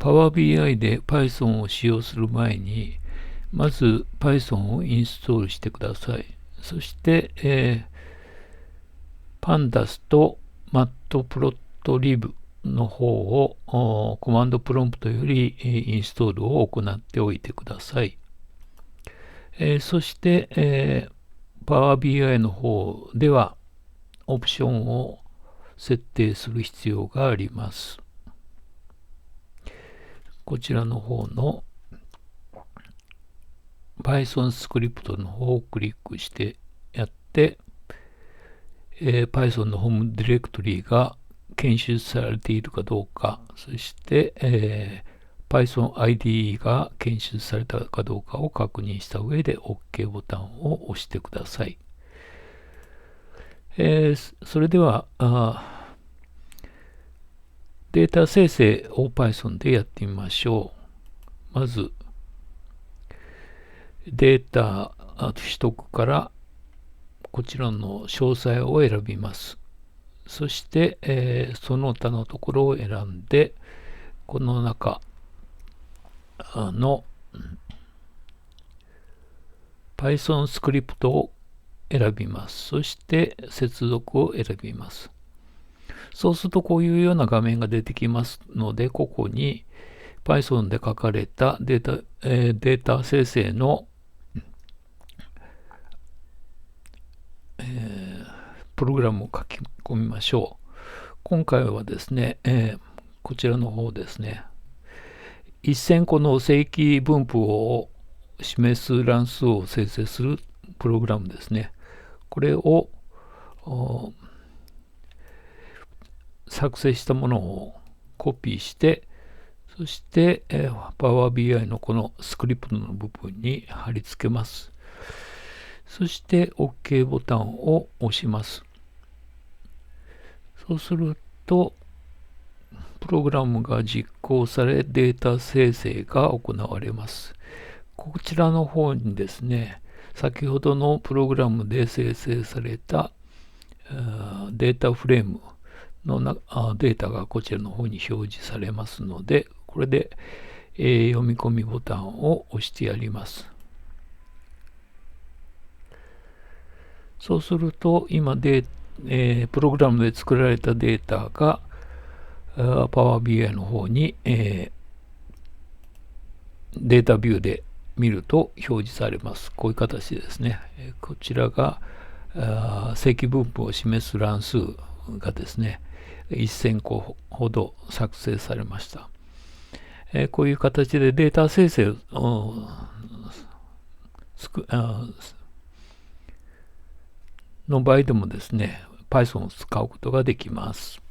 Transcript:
Power BI で Python を使用する前に、まず Python をインストールしてください。そして、Pandas と Matplotlib の方をコマンドプロンプトよりインストールを行っておいてください。そして、Power BI の方ではオプションを設定する必要があります。こちらの方の Python スクリプトの方をクリックしてやって、Python のホームディレクトリが検出されているかどうか、そして、Python IDE が検出されたかどうかを確認した上で OK ボタンを押してください。それではデータ生成を Python でやってみましょう。まずデータ取得からこちらの詳細を選びます。そして、その他のところを選んで、この中の Python スクリプトを選びます。そして接続を選びます。そうするとこういうような画面が出てきますので、ここに Python で書かれたデータ生成の、プログラムを書き込みましょう。今回はですね、こちらの方ですね、1000個の正規分布を示す乱数を生成するプログラムですね。これを作成したものをコピーして、そして、Power BI のこのスクリプトの部分に貼り付けます。そして OK ボタンを押します。そうすると、プログラムが実行され、データ生成が行われます。こちらの方にですね、先ほどのプログラムで生成されたデータフレームのデータがこちらの方に表示されますので、これで、読み込みボタンを押してやります。そうすると、今プログラムで作られたデータがPower BI の方に、データビューで見ると表示されます。こういう形ですね。こちらが正規分布を示す乱数がですね、1000個ほど作成されました。こういう形でデータ生成の場合でもですね、Python を使うことができます。